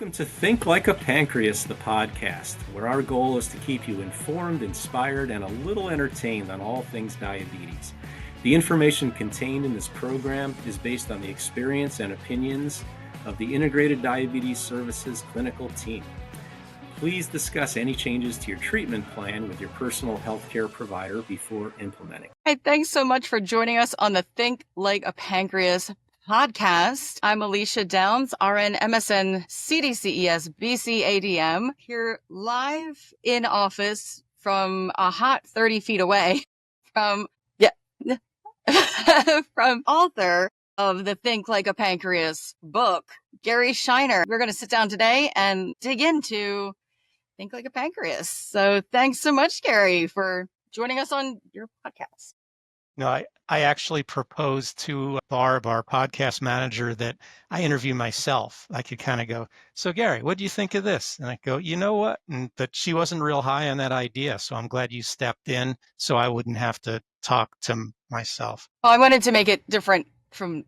Welcome to Think Like a Pancreas, the podcast, where our goal is to keep you informed, inspired, and a little entertained on all things diabetes. The information contained in this program is based on the experience and opinions of the Integrated Diabetes Services clinical team. Please discuss any changes to your treatment plan with your personal healthcare provider before implementing. Hey, thanks so much for joining us on the Think Like a Pancreas podcast. I'm Alicia Downs, RN, MSN, CDCES, BC-ADM, here live in office from a hot 30 feet away from author of the Think Like a Pancreas book, Gary Scheiner. We're going to sit down today and dig into Think Like a Pancreas. So thanks so much, Gary, for joining us on your podcast. No, I actually proposed to Barb, our podcast manager, that I interview myself. I could kind of go, so Gary, what do you think of this? And I go, you know what? But she wasn't real high on that idea. So I'm glad you stepped in so I wouldn't have to talk to myself. Well, I wanted to make it different from,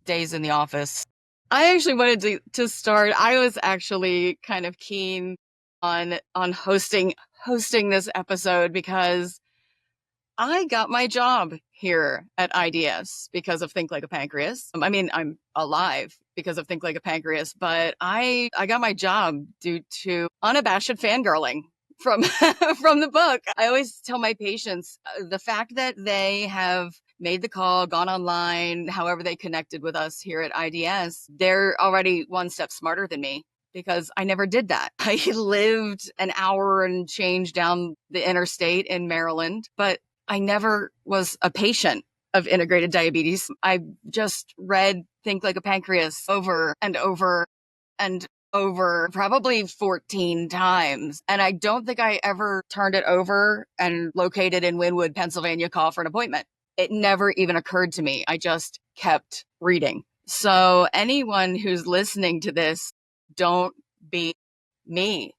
days in the office. I actually wanted to start. I was actually kind of keen on hosting this episode because I got my job here at IDS because of Think Like a Pancreas. I'm alive because of Think Like a Pancreas, but I got my job due to unabashed fangirling from the book. I always tell my patients the fact that they have made the call, gone online, however they connected with us here at IDS, they're already one step smarter than me because I never did that. I lived an hour and change down the interstate in Maryland, but I never was a patient of integrated diabetes. I just read Think Like a Pancreas over and over and over, probably 14 times. And I don't think I ever turned it over and located in Wynwood, Pennsylvania, call for an appointment. It never even occurred to me. I just kept reading. So anyone who's listening to this, don't be me.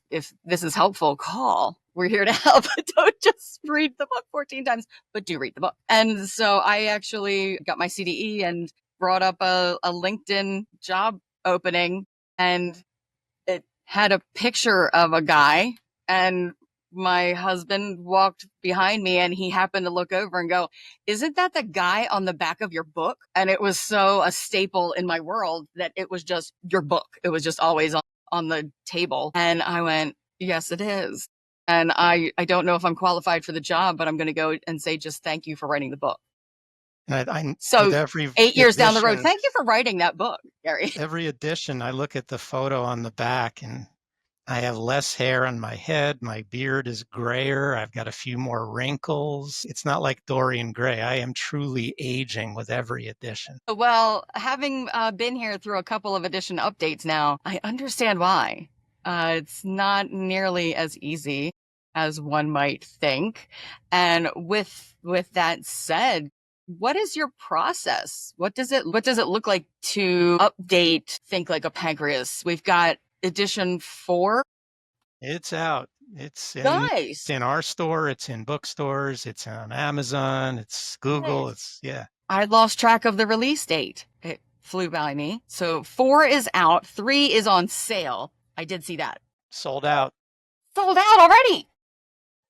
If this is helpful, call. We're here to help. Don't just read the book 14 times, but do read the book. And so I actually got my CDE and brought up a LinkedIn job opening, and it had a picture of a guy, and my husband walked behind me and he happened to look over and go, "Isn't that the guy on the back of your book?" And it was so a staple in my world that it was just your book. It was just always on the table. And I went, "Yes, it is." And I don't know if I'm qualified for the job, but I'm going to go and say just thank you for writing the book. And so 8 years down the road, thank you for writing that book, Gary. Every edition, I look at the photo on the back and I have less hair on my head. My beard is grayer. I've got a few more wrinkles. It's not like Dorian Gray. I am truly aging with every edition. Well, having been here through a couple of edition updates now, I understand why. It's not nearly as easy as one might think. And with that said, what is your process? What does it look like to update Think Like a Pancreas? We've got edition 4. It's out. It's nice. It's in our store. It's in bookstores. It's on Amazon. It's Google. Nice. Yeah. I lost track of the release date. It flew by me. So 4 is out. 3 is on sale. I did see that. Sold out. Sold out already.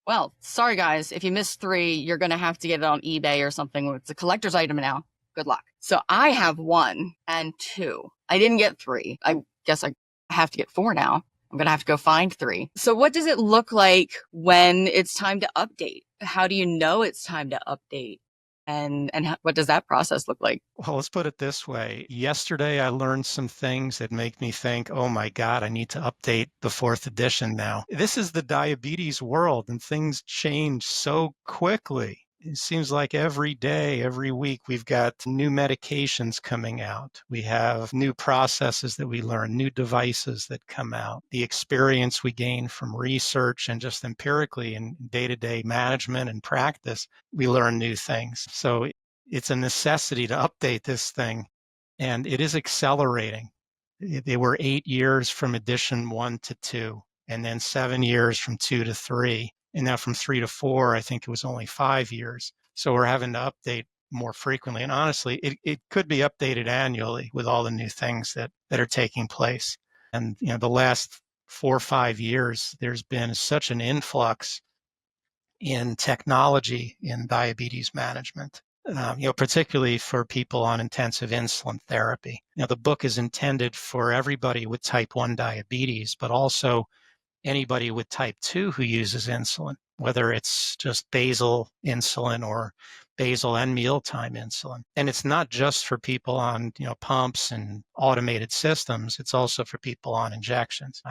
Well, sorry guys, if you missed 3, you're going to have to get it on eBay or something. It's a collector's item now. Good luck. So I have 1 and 2. I didn't get 3. I guess I have to get 4 now. I'm going to have to go find 3. So what does it look like when it's time to update? How do you know it's time to update? And what does that process look like? Well, let's put it this way. Yesterday, I learned some things that make me think, oh my God, I need to update the 4th edition now. This is the diabetes world and things change so quickly. It seems like every day, every week, we've got new medications coming out. We have new processes that we learn, new devices that come out. The experience we gain from research and just empirically in day-to-day management and practice, we learn new things. So it's a necessity to update this thing, and it is accelerating. They were 8 years from edition 1 to 2, and then 7 years from 2 to 3. And now from 3 to 4, I think it was only 5 years. So we're having to update more frequently. And honestly, it could be updated annually with all the new things that are taking place. And, the last 4 or 5 years, there's been such an influx in technology in diabetes management, particularly for people on intensive insulin therapy. The book is intended for everybody with type 1 diabetes, but also anybody with type 2 who uses insulin, whether it's just basal insulin or basal and mealtime insulin. And it's not just for people on, pumps and automated systems. It's also for people on injections.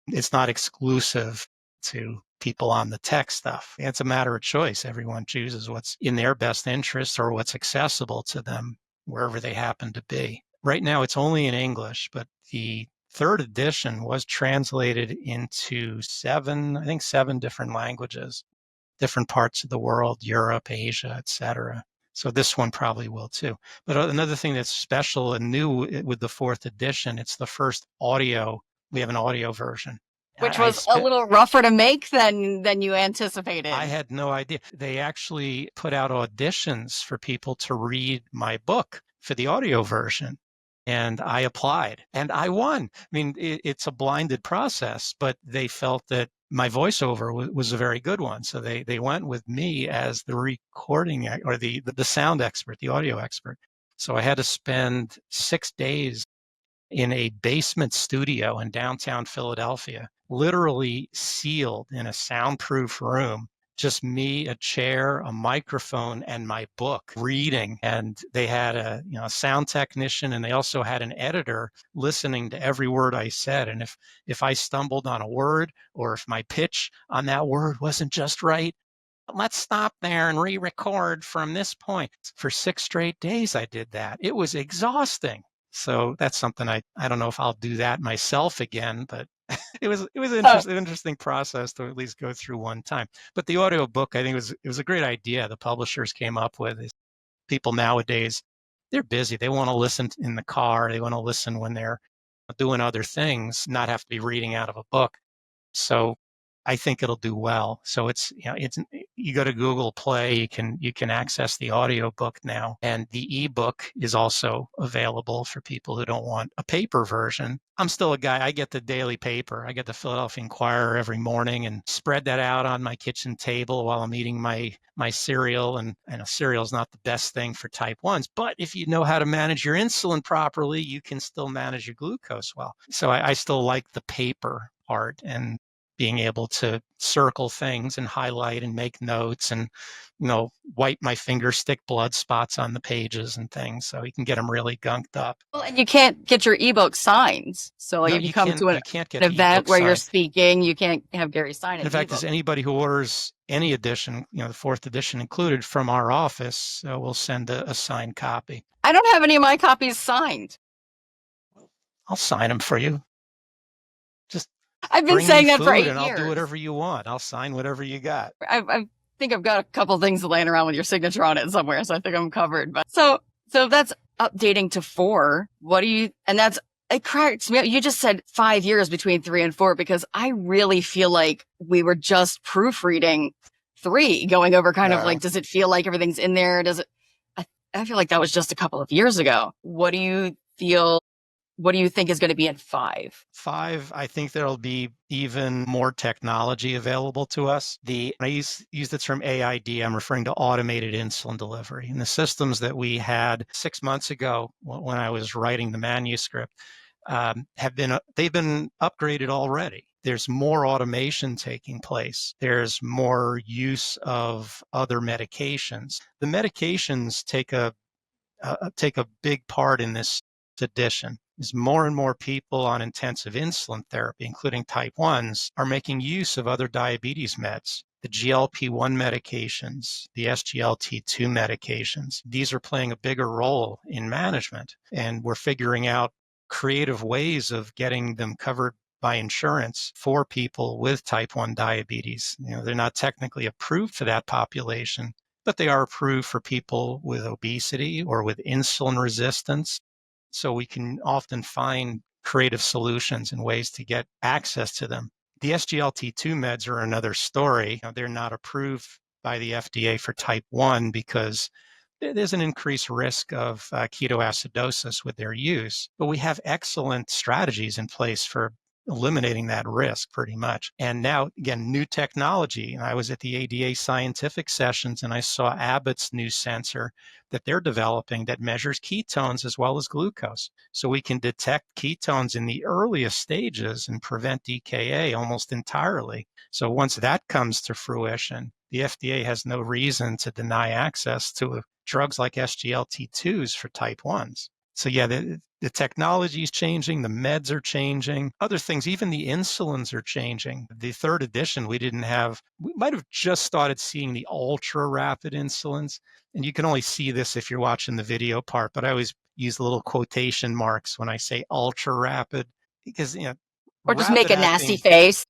It's not exclusive to people on the tech stuff. It's a matter of choice. Everyone chooses what's in their best interest or what's accessible to them wherever they happen to be. Right now, it's only in English, but the third edition was translated into 7 different languages, different parts of the world, Europe, Asia, etc. So this one probably will too. But another thing that's special and new with the 4th edition, it's the first audio. We have an audio version. Which was a little rougher to make than you anticipated. I had no idea. They actually put out auditions for people to read my book for the audio version. And I applied and I won. I mean, it's a blinded process, but they felt that my voiceover was a very good one. So they went with me as the recording or the sound expert, the audio expert. So I had to spend 6 days in a basement studio in downtown Philadelphia, literally sealed in a soundproof room. Just me, a chair, a microphone, and my book reading. And they had a sound technician, and they also had an editor listening to every word I said. And if I stumbled on a word or if my pitch on that word wasn't just right, let's stop there and re-record from this point. For 6 straight days, I did that. It was exhausting. So that's something I don't know if I'll do that myself again, but it was an interesting process to at least go through one time. But the audio book, I think it was a great idea the publishers came up with. People nowadays, they're busy. They want to listen in the car. They want to listen when they're doing other things, not have to be reading out of a book. So I think it'll do well. So you go to Google Play, you can access the audio book now, and the ebook is also available for people who don't want a paper version. I'm still a guy. I get the daily paper. I get the Philadelphia Inquirer every morning and spread that out on my kitchen table while I'm eating my cereal. And a cereal is not the best thing for type 1s, but if you know how to manage your insulin properly, you can still manage your glucose well. So I still like the paper part and being able to circle things and highlight and make notes and, wipe my finger, stick blood spots on the pages and things so you can get them really gunked up. Well, and you can't get your ebook signed. So if you come to an event where you're speaking, you can't have Gary sign it. In fact, as anybody who orders any edition, the 4th edition included from our office, we'll send a signed copy. I don't have any of my copies signed. I'll sign them for you. I've been saying that for 8 years. I'll do whatever you want. I'll sign whatever you got. I think I've got a couple things laying around with your signature on it somewhere, so I think I'm covered. But so that's updating to 4. It cracks me up. You just said 5 years between 3 and 4 because I really feel like we were just proofreading 3, going over kind of like, does it feel like everything's in there? I feel like that was just a couple of years ago. What do you think is going to be in 5? 5, I think there'll be even more technology available to us. I use the term AID. I'm referring to automated insulin delivery. And the systems that we had 6 months ago when I was writing the manuscript they've been upgraded already. There's more automation taking place. There's more use of other medications. The medications take a big part in this edition. Is more and more people on intensive insulin therapy, including type 1s, are making use of other diabetes meds. The GLP-1 medications, the SGLT2 medications, these are playing a bigger role in management. And we're figuring out creative ways of getting them covered by insurance for people with type 1 diabetes. They're not technically approved for that population, but they are approved for people with obesity or with insulin resistance. So we can often find creative solutions and ways to get access to them. The SGLT2 meds are another story. They're not approved by the FDA for type 1 because there's an increased risk of ketoacidosis with their use. But we have excellent strategies in place for eliminating that risk pretty much. And now, again, new technology. And I was at the ADA scientific sessions and I saw Abbott's new sensor that they're developing that measures ketones as well as glucose. So we can detect ketones in the earliest stages and prevent DKA almost entirely. So once that comes to fruition, the FDA has no reason to deny access to drugs like SGLT2s for type 1s. So yeah, the technology is changing, the meds are changing, other things, even the insulins are changing. The third edition, we might have just started seeing the ultra rapid insulins. And you can only see this if you're watching the video part, but I always use little quotation marks when I say ultra rapid because, Or just make a nasty face.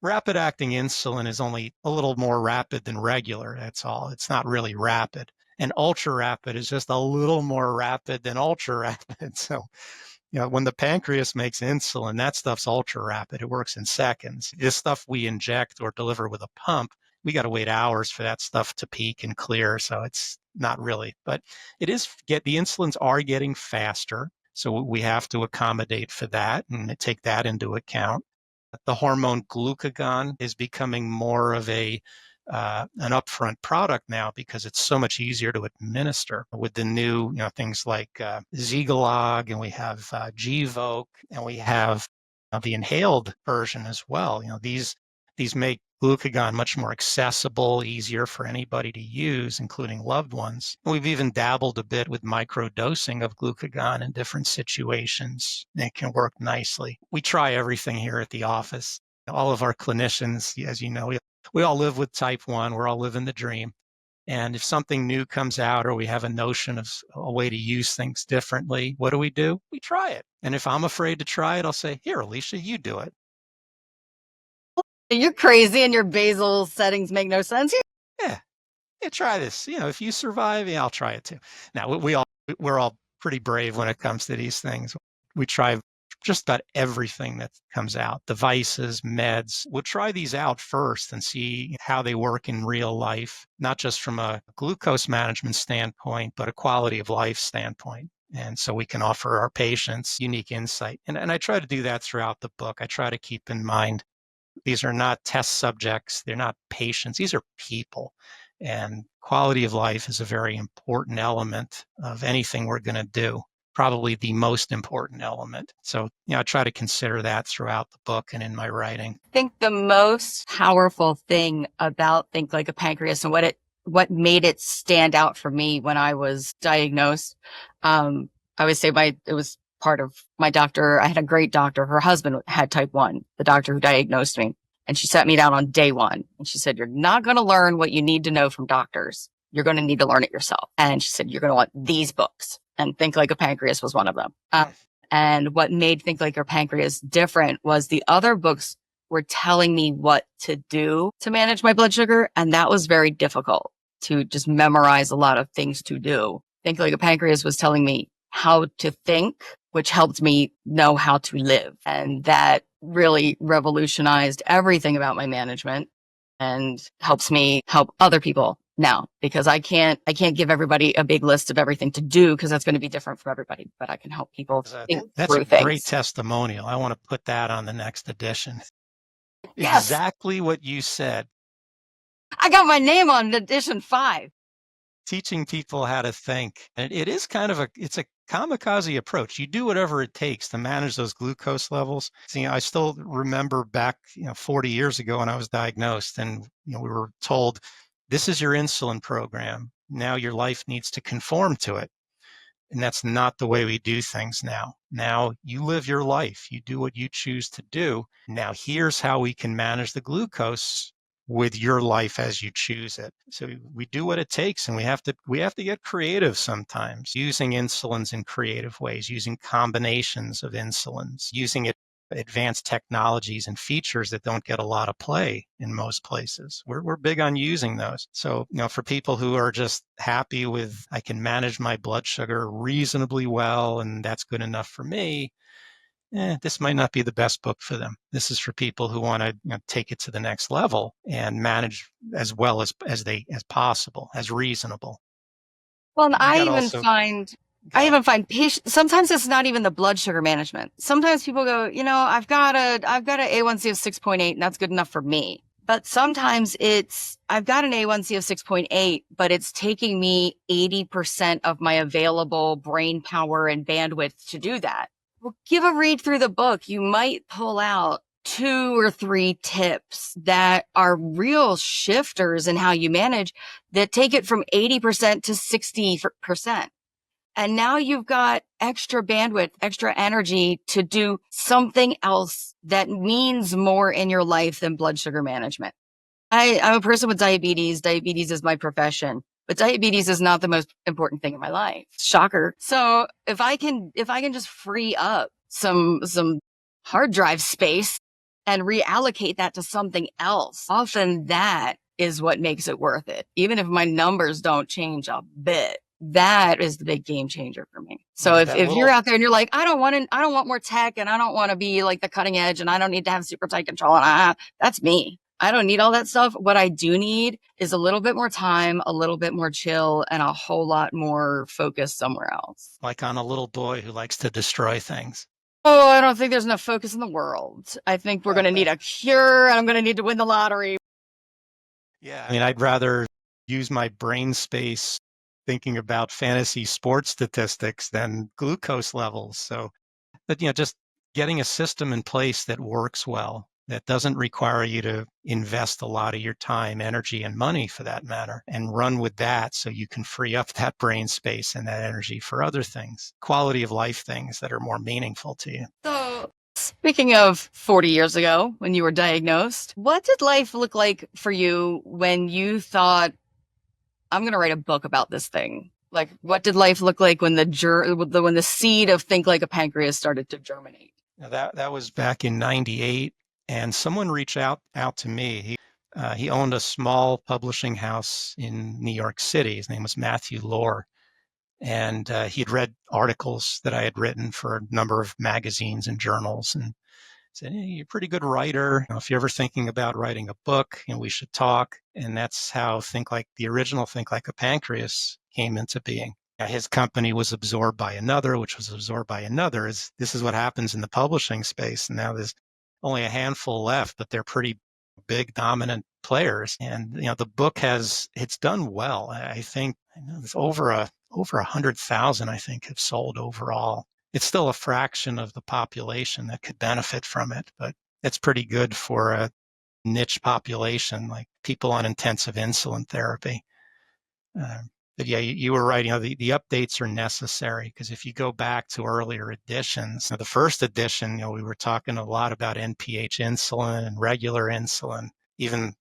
Rapid acting insulin is only a little more rapid than regular. That's all. It's not really rapid. And ultra rapid is just a little more rapid than ultra rapid. So, when the pancreas makes insulin, that stuff's ultra rapid. It works in seconds. This stuff we inject or deliver with a pump, we got to wait hours for that stuff to peak and clear. So it's not really, but the insulins are getting faster. So we have to accommodate for that and take that into account. The hormone glucagon is becoming more of an upfront product now because it's so much easier to administer with the new, things like Zegalogue, and we have Gvoke, and we have the inhaled version as well. These make glucagon much more accessible, easier for anybody to use, including loved ones. And we've even dabbled a bit with microdosing of glucagon in different situations. It can work nicely. We try everything here at the office. All of our clinicians, as you know, we all live with type 1. We're all living the dream. And if something new comes out or we have a notion of a way to use things differently, what do? We try it. And if I'm afraid to try it, I'll say, here, Alicia, you do it. You're crazy and your basal settings make no sense. Yeah, try this. If you survive, I'll try it too. Now, we're all pretty brave when it comes to these things. We try just about everything that comes out, devices, meds. We'll try these out first and see how they work in real life, not just from a glucose management standpoint, but a quality of life standpoint. And so we can offer our patients unique insight. And I try to do that throughout the book. I try to keep in mind these are not test subjects. They're not patients. These are people. And quality of life is a very important element of anything we're going to do, probably the most important element. So, I try to consider that throughout the book and in my writing. I think the most powerful thing about Think Like a Pancreas and what made it stand out for me when I was diagnosed, I would say it was part of my doctor. I had a great doctor. Her husband had type 1, the doctor who diagnosed me. And she sat me down on day 1. And she said, you're not going to learn what you need to know from doctors. You're going to need to learn it yourself. And she said, you're going to want these books. And Think Like a Pancreas was one of them. And what made Think Like a Pancreas different was the other books were telling me what to do to manage my blood sugar. And that was very difficult to just memorize a lot of things to do. Think Like a Pancreas was telling me how to think, which helped me know how to live. And that really revolutionized everything about my management and helps me help other people now, because I can't give everybody a big list of everything to do because that's going to be different for everybody, but I can help people think that's through a things. Great testimonial. I want to put that on the next edition. Yes. Exactly what you said. I got my name on edition 5. Teaching people how to think. And it is it's a kamikaze approach. You do whatever it takes to manage those glucose levels. See, I still remember back, 40 years ago when I was diagnosed and, we were told, this is your insulin program. Now your life needs to conform to it. And that's not the way we do things now. Now you live your life. You do what you choose to do. Now here's how we can manage the glucose with your life as you choose it. So we do what it takes, and we have to get creative sometimes, using insulins in creative ways, using combinations of insulins, using advanced technologies and features that don't get a lot of play in most places. We're big on using those. So, for people who are just happy with, I can manage my blood sugar reasonably well, and that's good enough for me, this might not be the best book for them. This is for people who want to take it to the next level and manage as well as possible, as reasonable. Well, and You I got even also find go I ahead. even find patients, sometimes it's not even the blood sugar management. Sometimes people go, I've got an A1C of 6.8 and that's good enough for me. But sometimes I've got an A1C of 6.8, but it's taking me 80% of my available brain power and bandwidth to do that. Well, give a read through the book. You might pull out 2 or 3 tips that are real shifters in how you manage that take it from 80% to 60%. And now you've got extra bandwidth, extra energy to do something else that means more in your life than blood sugar management. I'm a person with diabetes. Diabetes is my profession, but diabetes is not the most important thing in my life. Shocker. So if I can just free up some hard drive space and reallocate that to something else, often that is what makes it worth it. Even if my numbers don't change a bit, that is the big game changer for me. So Yeah, if you're out there and you're like, I don't want more tech and I don't want to be like the cutting edge and I don't need to have super tight control. And that's me. I don't need all that stuff. What I do need is a little bit more time, a little bit more chill, and a whole lot more focus somewhere else. like on a little boy who likes to destroy things. Oh, I don't think there's enough focus in the world. I think we're going to need a cure and I'm going to need to win the lottery. Yeah. I mean, I'd rather use my brain space thinking about fantasy sports statistics than glucose levels. So, but just getting a system in place that works well, that doesn't require you to invest a lot of your time, energy, and money for that matter, and run with that so you can free up that brain space and that energy for other things, quality of life things that are more meaningful to you. So, speaking of 40 years ago when you were diagnosed, what did life look like for you when you thought, I'm going to write a book about this thing? Like, what did life look like when the seed of Think Like a Pancreas started to germinate? Now that was back in '98, and someone reached out to me. He owned a small publishing house in New York City. His name was Matthew Lohr, and he'd read articles that I had written for a number of magazines and journals, and said, "Hey, you're a pretty good writer. If you're ever thinking about writing a book, we should talk." And that's how the original Think Like a Pancreas came into being. His company was absorbed by another, which was absorbed by another. This is what happens in the publishing space. And now there's only a handful left, but they're pretty big, dominant players. And the book it's done well. I think there's over 100,000, I think, have sold overall. It's still a fraction of the population that could benefit from it, but it's pretty good for a niche population, like people on intensive insulin therapy. But yeah, you were right. The updates are necessary because if you go back to earlier editions, the first edition, we were talking a lot about NPH insulin and regular insulin, even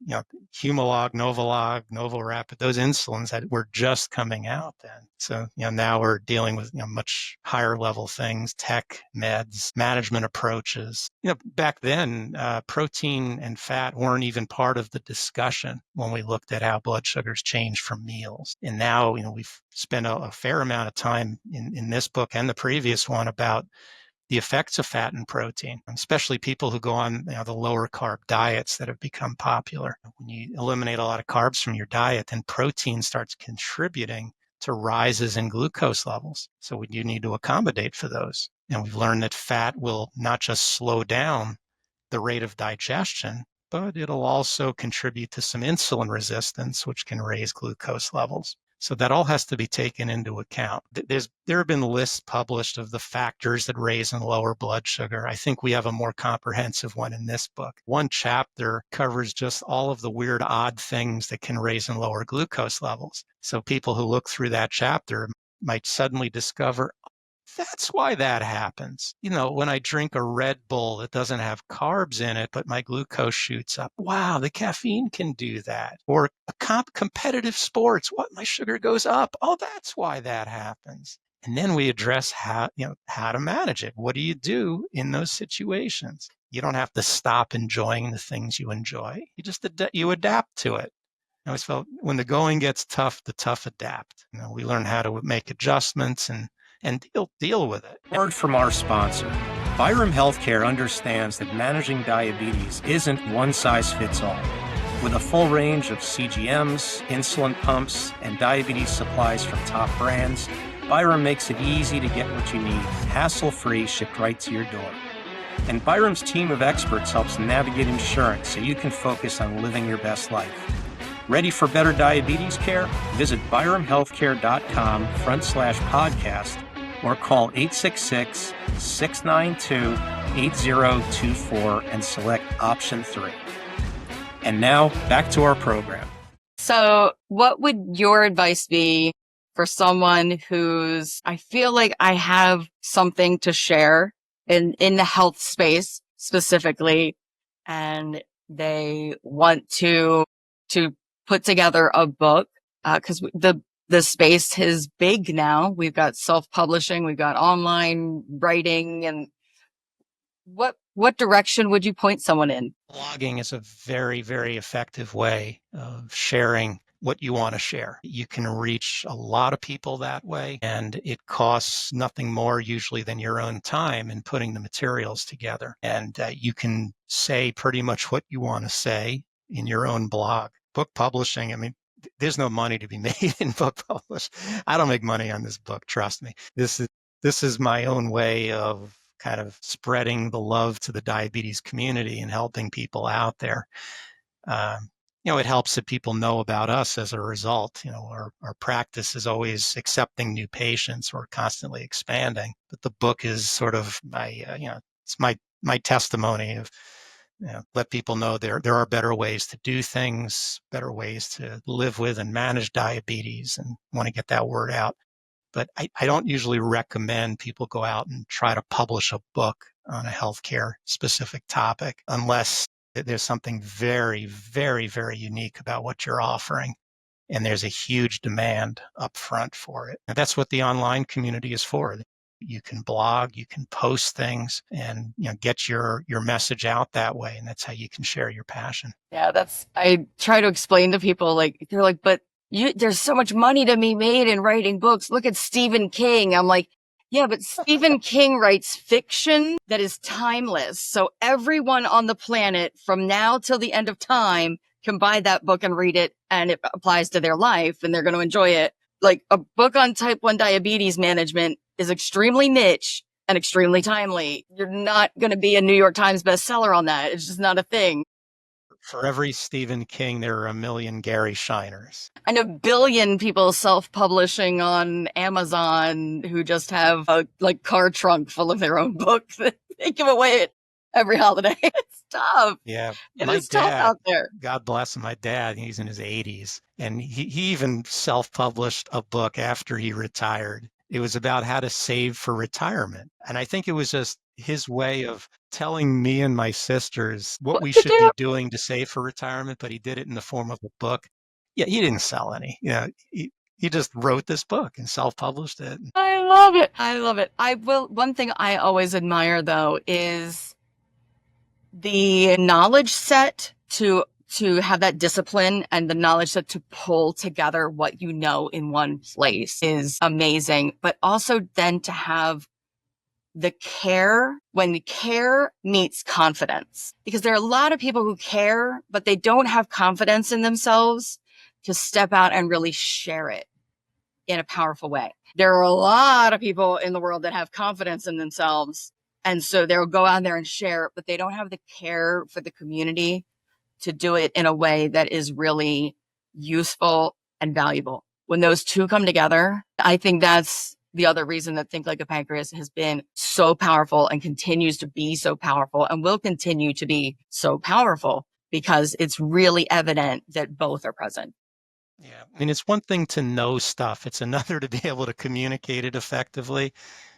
Humalog, Novolog, Novorapid, those insulins that were just coming out then. So now we're dealing with much higher level things, tech, meds, management approaches. Back then, protein and fat weren't even part of the discussion when we looked at how blood sugars change from meals. And now we've spent a fair amount of time in this book and the previous one about the effects of fat and protein, especially people who go on the lower carb diets that have become popular. When you eliminate a lot of carbs from your diet, then protein starts contributing to rises in glucose levels. So you need to accommodate for those. And we've learned that fat will not just slow down the rate of digestion, but it'll also contribute to some insulin resistance, which can raise glucose levels. So that all has to be taken into account. There have been lists published of the factors that raise and lower blood sugar. I think we have a more comprehensive one in this book. One chapter covers just all of the weird, odd things that can raise and lower glucose levels. So people who look through that chapter might suddenly discover, that's why that happens. When I drink a Red Bull that doesn't have carbs in it, but my glucose shoots up. Wow, the caffeine can do that. Or competitive sports, my sugar goes up. Oh, that's why that happens. And then we address how to manage it. What do you do in those situations? You don't have to stop enjoying the things you enjoy. You just you adapt to it. I always felt when the going gets tough, the tough adapt. We learn how to make adjustments and deal with it. Word from our sponsor. Byram Healthcare understands that managing diabetes isn't one size fits all. With a full range of CGMs, insulin pumps, and diabetes supplies from top brands, Byram makes it easy to get what you need, hassle-free, shipped right to your door. And Byram's team of experts helps navigate insurance so you can focus on living your best life. Ready for better diabetes care? Visit byramhealthcare.com/podcast or call 866-692-8024 and select option 3. And now, back to our program. So what would your advice be for someone I feel like I have something to share in the health space specifically, and they want to put together a book, because the space is big now. We've got self-publishing, we've got online writing, and what direction would you point someone in? Blogging is a very, very effective way of sharing what you want to share. You can reach a lot of people that way, and it costs nothing more usually than your own time in putting the materials together. And you can say pretty much what you want to say in your own blog. Book publishing, I mean, there's no money to be made in book publish. I don't make money on this book, trust me. This is my own way of kind of spreading the love to the diabetes community and helping people out there. It helps that people know about us as a result. Our practice is always accepting new patients. We're constantly expanding, but the book is sort of it's my testimony of, let people know there are better ways to do things, better ways to live with and manage diabetes, and want to get that word out. But I don't usually recommend people go out and try to publish a book on a healthcare specific topic unless there's something very, very, very unique about what you're offering, and there's a huge demand up front for it. And that's what the online community is for. You can blog, you can post things, and get your message out that way, and that's how you can share your passion. Yeah, I try to explain to people, they're like, but there's so much money to be made in writing books. Look at Stephen King. I'm like, yeah, but Stephen King writes fiction that is timeless. So everyone on the planet from now till the end of time can buy that book and read it, and it applies to their life and they're going to enjoy it. Like a book on type 1 diabetes management is extremely niche and extremely timely. You're not going to be a New York Times bestseller on that. It's just not a thing. For every Stephen King, there are a million Gary Scheiners. I know a billion people self-publishing on Amazon who just have a car trunk full of their own books that they give away at every holiday. It's tough. Yeah. It's tough out there. God bless him, my dad, he's in his 80s. And he even self-published a book after he retired. It was about how to save for retirement. And I think it was just his way of telling me and my sisters what we should be doing to save for retirement, but he did it in the form of a book. Yeah, he didn't sell any. He just wrote this book and self-published it. I love it. I love it. One thing I always admire, though, is the knowledge set to have that discipline, and the knowledge set to pull together what you know in one place is amazing. But also then to have the care, when care meets confidence, because there are a lot of people who care, but they don't have confidence in themselves to step out and really share it in a powerful way. There are a lot of people in the world that have confidence in themselves, and so they'll go out there and share, but they don't have the care for the community to do it in a way that is really useful and valuable. When those two come together, I think that's the other reason that Think Like a Pancreas has been so powerful and continues to be so powerful and will continue to be so powerful, because it's really evident that both are present. Yeah. I mean, it's one thing to know stuff. It's another to be able to communicate it effectively.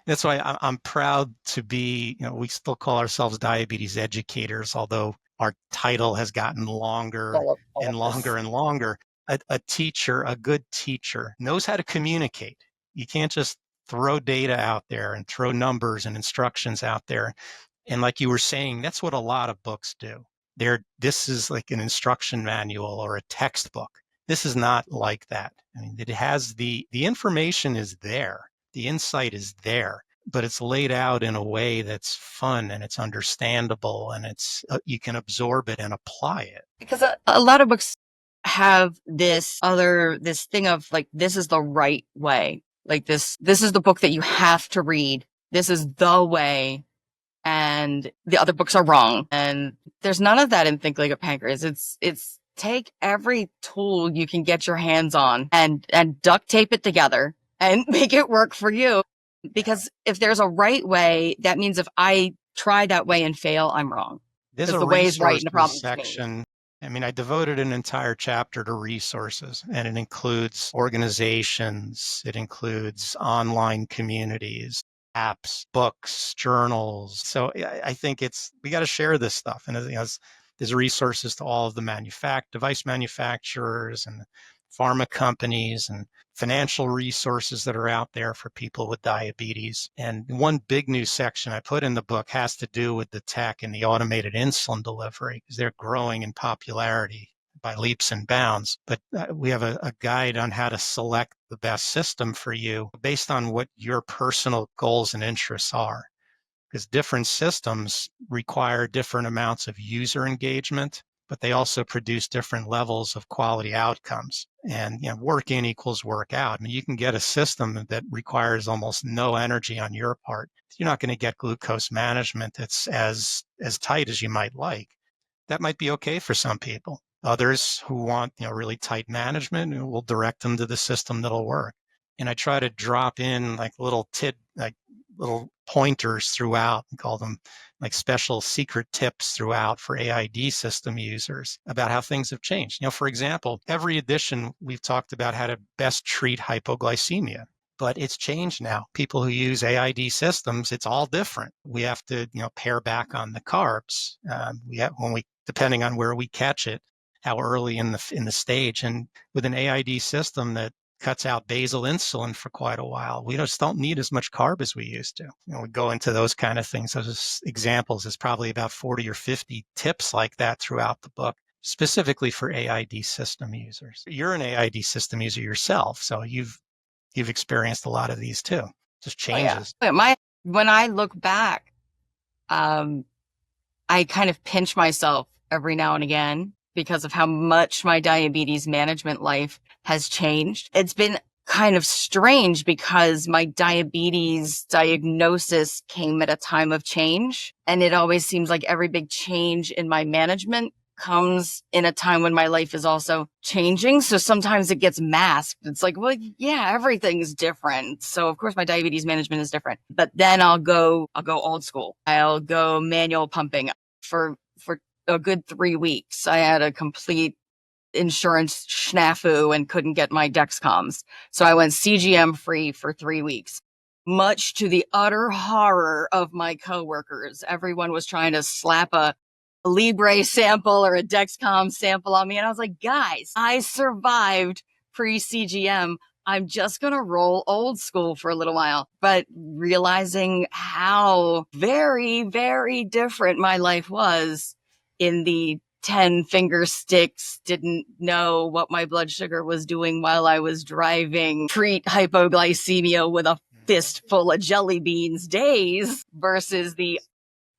That's why I'm proud to be, we still call ourselves diabetes educators, although our title has gotten longer and longer and longer. A teacher, a good teacher, knows how to communicate. You can't just throw data out there and throw numbers and instructions out there. And like you were saying, that's what a lot of books do. This is like an instruction manual or a textbook. This is not like that. I mean, it has the information is there. The insight is there. but it's laid out in a way that's fun and it's understandable and it's you can absorb it and apply it. Because a lot of books have this thing of like, this is the right way. Like this is the book that you have to read. This is the way. And the other books are wrong. And there's none of that in Think Like a Pancreas. It's take every tool you can get your hands on and duct tape it together and make it work for you. Because if there's a right way, that means if I try that way and fail, I'm wrong. There's a the way is right and the problem section. I mean, I devoted an entire chapter to resources, and it includes organizations, it includes online communities, apps, books, journals. So I think we got to share this stuff. And there's resources to all of the device manufacturers and pharma companies and financial resources that are out there for people with diabetes. And one big new section I put in the book has to do with the tech and the automated insulin delivery, because they're growing in popularity by leaps and bounds. But we have a guide on how to select the best system for you based on what your personal goals and interests are, because different systems require different amounts of user engagement, but they also produce different levels of quality outcomes. And work in equals work out. I mean, you can get a system that requires almost no energy on your part. You're not going to get glucose management that's as tight as you might like. That might be okay for some people. Others who want really tight management, we'll direct them to the system that'll work. And I try to drop in like little pointers throughout, and call them like special secret tips throughout for AID system users about how things have changed. For example, every edition we've talked about how to best treat hypoglycemia, but it's changed now. People who use AID systems, it's all different. We have to pare back on the carbs. Depending on where we catch it, how early in the stage, and with an AID system that cuts out basal insulin for quite a while, we just don't need as much carb as we used to. We go into those kind of things. Those examples, there's probably about 40 or 50 tips like that throughout the book, specifically for AID system users. You're an AID system user yourself, so you've experienced a lot of these too. Just changes. Oh, yeah. When I look back, I kind of pinch myself every now and again because of how much my diabetes management life has changed. It's been kind of strange because my diabetes diagnosis came at a time of change. And it always seems like every big change in my management comes in a time when my life is also changing. So sometimes it gets masked. It's like, well, yeah, everything's different. So of course my diabetes management is different. But then I'll go old school. I'll go manual pumping for a good 3 weeks. I had a complete insurance snafu and couldn't get my Dexcoms. So I went CGM free for 3 weeks, much to the utter horror of my coworkers. Everyone was trying to slap a Libre sample or a Dexcom sample on me. And I was like, guys, I survived pre-CGM. I'm just going to roll old school for a little while. But realizing how very, very different my life was in the 10 finger sticks, didn't know what my blood sugar was doing while I was driving, treat hypoglycemia with a fistful of jelly beans days versus the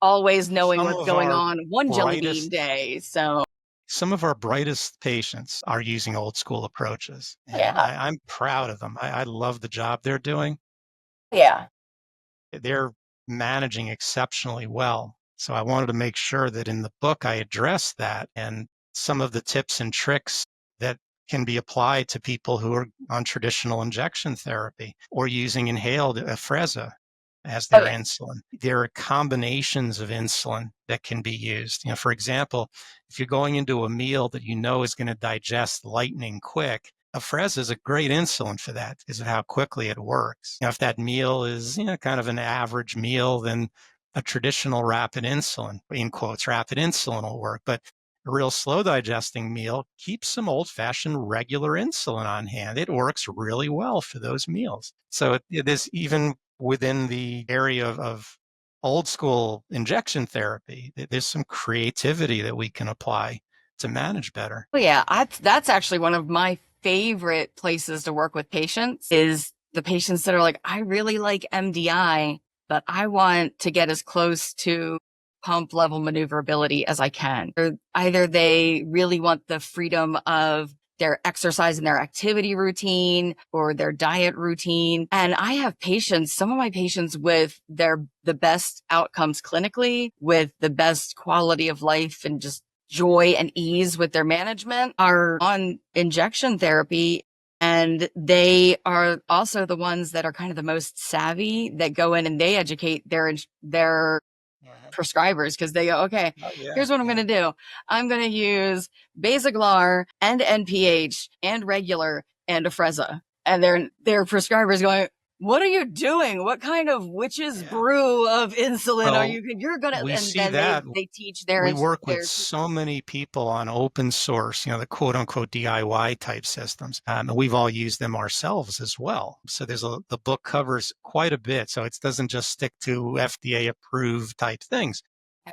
always knowing what's going on one jelly bean day. So some of our brightest patients are using old school approaches. Yeah. I'm proud of them. I love the job they're doing. Yeah. They're managing exceptionally well. So I wanted to make sure that in the book I addressed that and some of the tips and tricks that can be applied to people who are on traditional injection therapy or using inhaled Afrezza as their insulin. There are combinations of insulin that can be used. For example, if you're going into a meal that is going to digest lightning quick, Afrezza is a great insulin for that because of how quickly it works. If that meal is kind of an average meal, then a traditional rapid insulin, in quotes, rapid insulin will work. But a real slow digesting meal, keep some old-fashioned regular insulin on hand. It works really well for those meals. So it is even within the area of old school injection therapy, there's some creativity that we can apply to manage better. Oh, yeah, that's actually one of my favorite places to work with patients is the patients that are like, I really like MDI, but I want to get as close to pump level maneuverability as I can. Or either they really want the freedom of their exercise and their activity routine or their diet routine. And I have patients, some of my patients with the best outcomes clinically, with the best quality of life and just joy and ease with their management, are on injection therapy. And they are also the ones that are kind of the most savvy, that go in and they educate their prescribers, because they go, okay, here's what I'm going to do. I'm going to use Basaglar and NPH and regular and Afrezza. And their prescribers going, what are you doing? What kind of witch's brew of insulin are you're going to, we and see then that. they teach their, we work with so many people on open source, the quote unquote DIY type systems. And we've all used them ourselves as well. So the book covers quite a bit. So it doesn't just stick to FDA approved type things.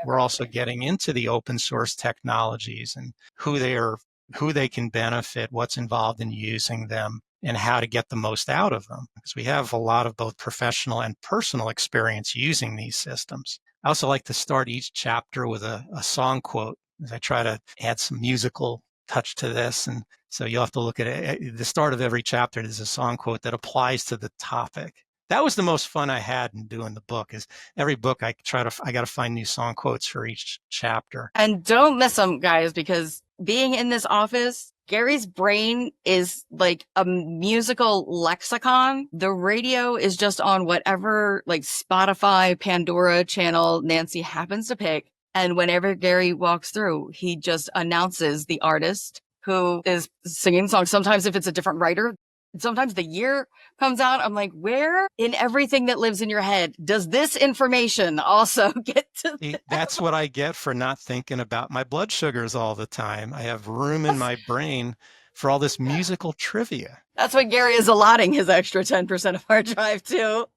We're also getting into the open source technologies and who they can benefit, what's involved in using them, and how to get the most out of them. Because we have a lot of both professional and personal experience using these systems. I also like to start each chapter with a song quote, as I try to add some musical touch to this. And so you'll have to look at it. At the start of every chapter, there's a song quote that applies to the topic. That was the most fun I had in doing the book. Is every book I got to find new song quotes for each chapter. And don't miss them, guys, because being in this office, Gary's brain is like a musical lexicon. The radio is just on whatever, like Spotify, Pandora channel Nancy happens to pick. And whenever Gary walks through, he just announces the artist who is singing songs. Sometimes if it's a different writer, sometimes the year comes out. I'm like, where in everything that lives in your head does this information also get to them? That's what I get for not thinking about my blood sugars all the time. I have room in my brain for all this musical trivia. That's what Gary is allotting his extra 10% of our drive to,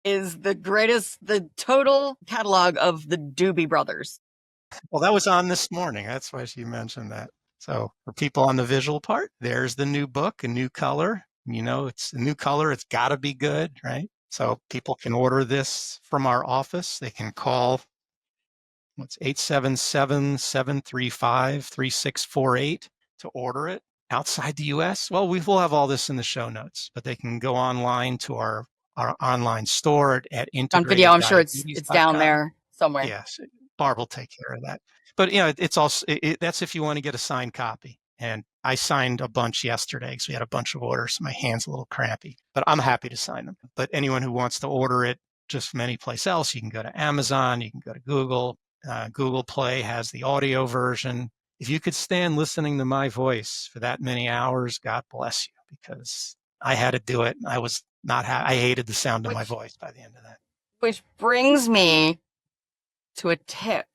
is the total catalog of the Doobie Brothers. Well, that was on this morning. That's why she mentioned that. So for people on the visual part, there's the new book, a new color. It's a new color. It's got to be good, right? So people can order this from our office. They can call, 877-735-3648 to order it. Outside the U.S., well, we will have all this in the show notes, but they can go online to our online store at Integrated On video, I'm sure it's down there somewhere. Yes, Barb will take care of that. But, it's also, that's if you want to get a signed copy. And I signed a bunch yesterday because we had a bunch of orders. So my hand's a little crampy, but I'm happy to sign them. But anyone who wants to order it just from any place else, you can go to Amazon, you can go to Google. Google Play has the audio version. If you could stand listening to my voice for that many hours, God bless you, because I had to do it. I was not I hated the sound of my voice by the end of that. Which brings me to a tip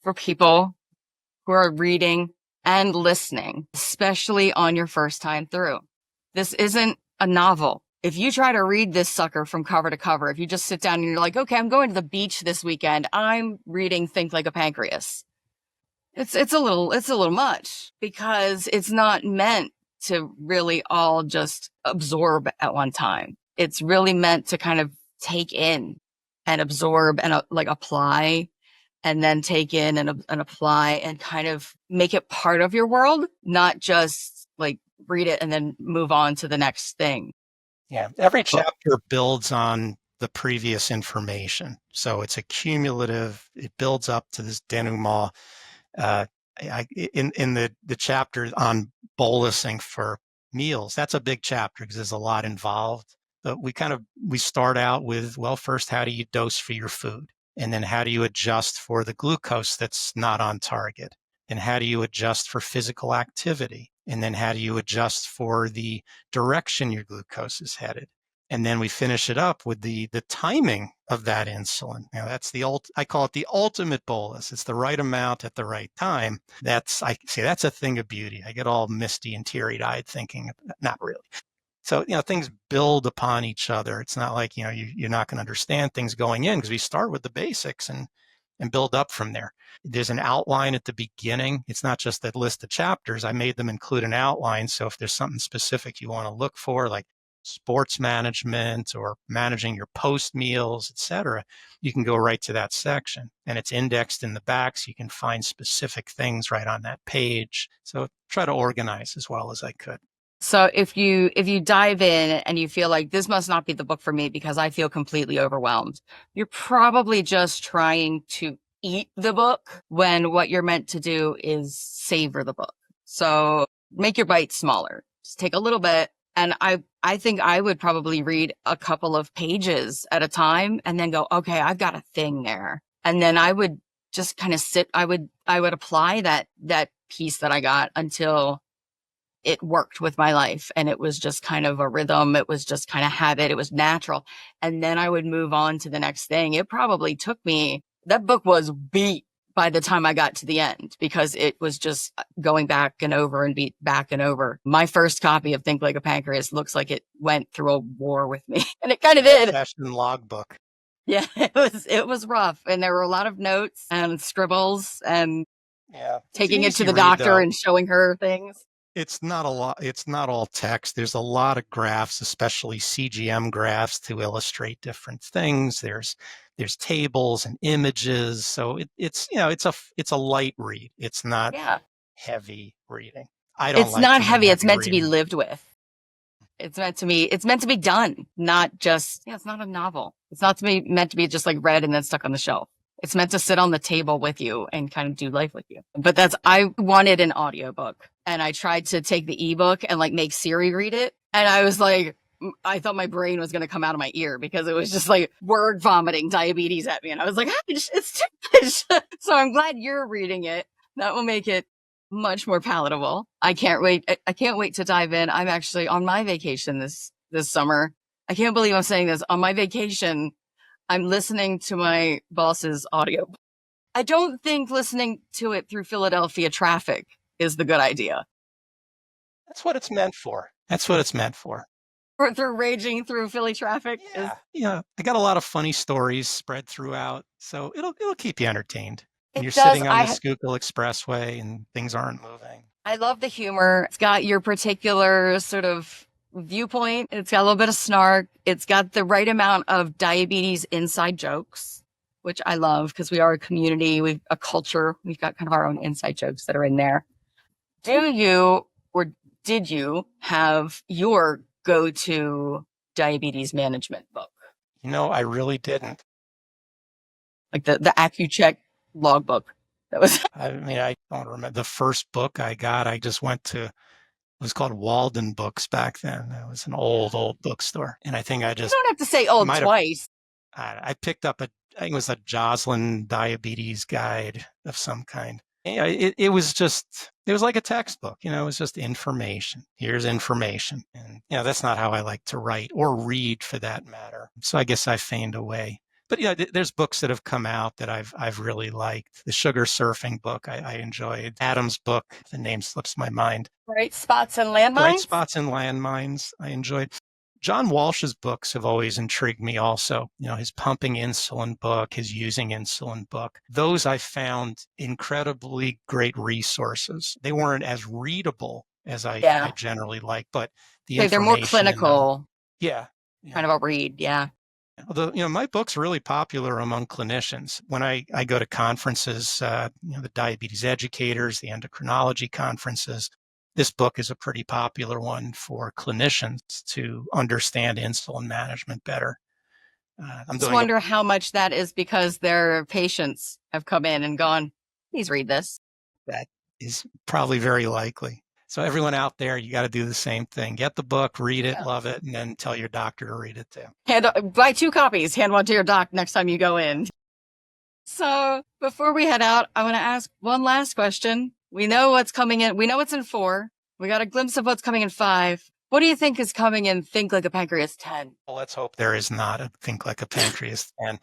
for people who are reading and listening, especially on your first time through. This isn't a novel. If you try to read this sucker from cover to cover, if you just sit down and you're like, okay, I'm going to the beach this weekend, I'm reading Think Like a Pancreas. It's a little much, because it's not meant to really all just absorb at one time. It's really meant to kind of take in and absorb and apply, and then take in and apply and kind of make it part of your world, not just like read it and then move on to the next thing. Yeah, every chapter builds on the previous information. So it's a cumulative, it builds up to this denouement. In the chapter on bolusing for meals, that's a big chapter because there's a lot involved. But we start out with, well, first, how do you dose for your food? And then how do you adjust for the glucose that's not on target? And how do you adjust for physical activity? And then how do you adjust for the direction your glucose is headed? And then we finish it up with the timing of that insulin. That's I call it the ultimate bolus. It's the right amount at the right time. I say that's a thing of beauty. I get all misty and teary-eyed thinking, not really. So, things build upon each other. It's not like, you're not going to understand things going in, because we start with the basics and build up from there. There's an outline at the beginning. It's not just that list of chapters. I made them include an outline. So if there's something specific you want to look for, like sports management or managing your post meals, etc., you can go right to that section. And it's indexed in the back, so you can find specific things right on that page. So try to organize as well as I could. So if you dive in and you feel like this must not be the book for me because I feel completely overwhelmed, you're probably just trying to eat the book when what you're meant to do is savor the book. So make your bite smaller. Just take a little bit. And I think I would probably read a couple of pages at a time and then go, okay, I've got a thing there. And then I would just kind of sit, I would apply that piece that I got until it worked with my life. And it was just kind of a rhythm. It was just kind of habit. It was natural. And then I would move on to the next thing. It probably took me, that book was beat by the time I got to the end, because it was just going back and over and beat back and over. My first copy of Think Like a Pancreas looks like it went through a war with me. And it kind of did. Fashion logbook. Yeah, it was rough. And there were a lot of notes and scribbles and taking it to the doctor and showing her things. It's not a lot. It's not all text. There's a lot of graphs, especially CGM graphs to illustrate different things. There's tables and images. So it's a light read. It's not heavy reading. It's not heavy. It's meant to be lived with. It's meant to be done, not just, it's not a novel. It's not meant to be just like read and then stuck on the shelf. It's meant to sit on the table with you and kind of do life with you. But I wanted an audiobook, and I tried to take the ebook and like make Siri read it. And I was like, I thought my brain was going to come out of my ear because it was just like word vomiting diabetes at me. And I was like, it's too much. So I'm glad you're reading it. That will make it much more palatable. I can't wait. I can't wait to dive in. I'm actually on my vacation this summer. I can't believe I'm saying this. On my vacation, I'm listening to my boss's audio. I don't think listening to it through Philadelphia traffic is the good idea. That's what it's meant for. That's what it's meant for. Through raging through Philly traffic. Yeah. I got a lot of funny stories spread throughout, so it'll keep you entertained. And you're does. sitting on the Schuylkill Expressway and things aren't moving. I love the humor. It's got your particular sort of viewpoint. It's got a little bit of snark. It's got the right amount of diabetes inside jokes, which I love because we are a community. We've a culture. We've got kind of our own inside jokes that are in there. Do you or did you have your go-to diabetes management book? I really didn't. Like the AccuCheck logbook. That was. I don't remember the first book I got. I just went to. It was called Walden Books back then. It was an old bookstore, and I think I just. You don't have to say old twice. I picked up I think it was a Joslin diabetes guide of some kind. It was like a textbook. It was just information. Here's information, and that's not how I like to write or read, for that matter. So I guess I feigned away. But there's books that have come out that I've really liked. The sugar surfing book I enjoyed. Adam's book, the name slips my mind. Bright Spots and Landmines. Bright Spots and Landmines I enjoyed. John Walsh's books have always intrigued me also. His pumping insulin book, his using insulin book. Those I found incredibly great resources. They weren't as readable as I generally like, but they're more clinical. Yeah. Kind of a read, yeah. Although, my book's really popular among clinicians. When I go to conferences, the diabetes educators, the endocrinology conferences, this book is a pretty popular one for clinicians to understand insulin management better. I just wonder how much that is because their patients have come in and gone, please read this. That is probably very likely. So everyone out there, you got to do the same thing. Get the book, read it, love it, and then tell your doctor to read it too. Buy 2 copies, hand one to your doc next time you go in. So before we head out, I want to ask one last question. We know what's coming in. We know what's in 4. We got a glimpse of what's coming in 5. What do you think is coming in Think Like a Pancreas 10? Well, let's hope there is not a Think Like a Pancreas 10.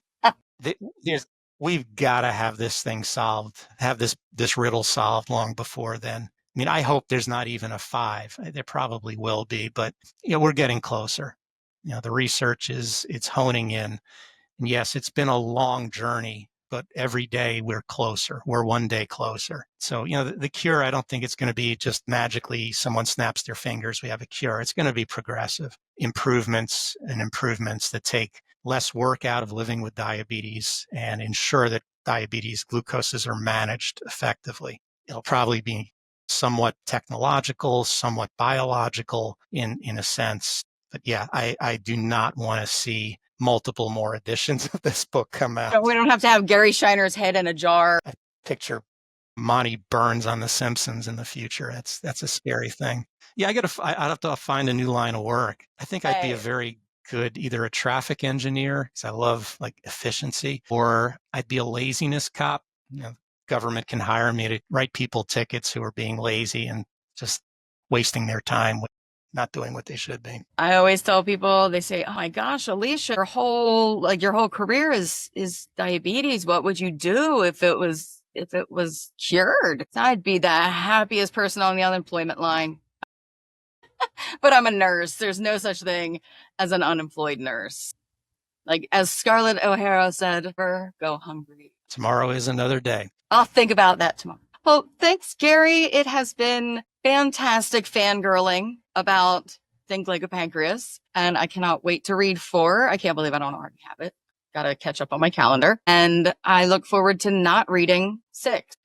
We've got to have this thing solved, have this riddle solved long before then. I hope there's not even a 5. There probably will be, but we're getting closer. The research it's honing in. And yes, it's been a long journey but every day we're closer. We're one day closer. So, the cure, I don't think it's going to be just magically someone snaps their fingers, we have a cure. It's going to be progressive improvements that take less work out of living with diabetes and ensure that diabetes glucoses are managed effectively. It'll probably be somewhat technological, somewhat biological in a sense. But yeah, I do not want to see multiple more editions of this book come out. We don't have to have Gary Scheiner's head in a jar. I picture Monty Burns on The Simpsons in the future. That's a scary thing. Yeah, I'd have to find a new line of work. I think I'd be a very good, either a traffic engineer, because I love efficiency, or I'd be a laziness cop. Government can hire me to write people tickets who are being lazy and just wasting their time with not doing what they should be. I always tell people, they say, "Oh my gosh, Alicia, your whole career is diabetes. What would you do if it was cured?" I'd be the happiest person on the unemployment line. But I'm a nurse. There's no such thing as an unemployed nurse. As Scarlett O'Hara said, go hungry. Tomorrow is another day. I'll think about that tomorrow. Well, thanks, Gary. It has been fantastic fangirling about Think Like a Pancreas. And I cannot wait to read 4. I can't believe I don't already have it. Got to catch up on my calendar. And I look forward to not reading 6.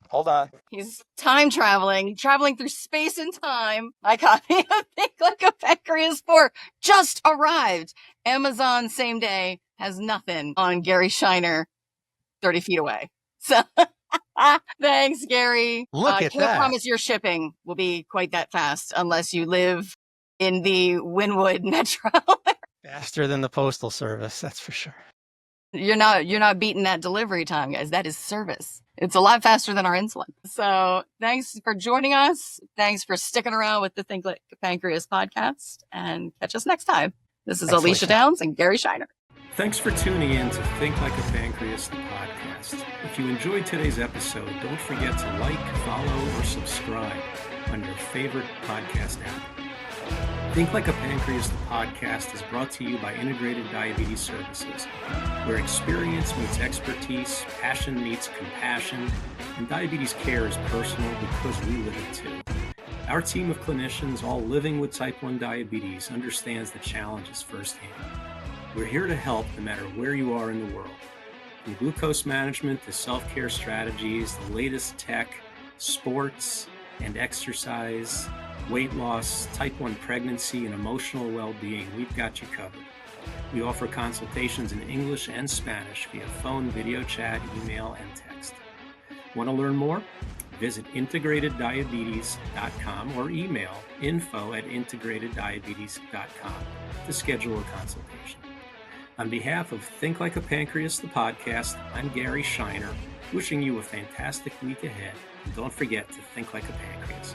Hold on. He's traveling through space and time. My copy of Think Like a Pancreas 4 just arrived. Amazon same day, has nothing on Gary Scheiner 30 feet away. So thanks, Gary. Look at can't that. promise your shipping will be quite that fast unless you live in the Wynwood metro. Faster than the Postal Service, that's for sure. You're not beating that delivery time, guys. That is service. It's a lot faster than our insulin. So thanks for joining us. Thanks for sticking around with the Think Like a Pancreas podcast, and catch us next time. This is Alicia Downs and Gary Scheiner. Thanks for tuning in to Think Like a Pancreas, the podcast. If you enjoyed today's episode, don't forget to like, follow, or subscribe on your favorite podcast app. Think Like a Pancreas, the podcast is brought to you by Integrated Diabetes Services, where experience meets expertise, passion meets compassion, and diabetes care is personal because we live it too. Our team of clinicians, all living with type 1 diabetes, understands the challenges firsthand. We're here to help no matter where you are in the world. From glucose management to self-care strategies, the latest tech, sports and exercise, weight loss, type 1 pregnancy, and emotional well-being, we've got you covered. We offer consultations in English and Spanish via phone, video chat, email, and text. Want to learn more? Visit integrateddiabetes.com or email info@integrateddiabetes.com to schedule a consultation. On behalf of Think Like a Pancreas, the podcast, I'm Gary Scheiner, wishing you a fantastic week ahead. And don't forget to think like a pancreas.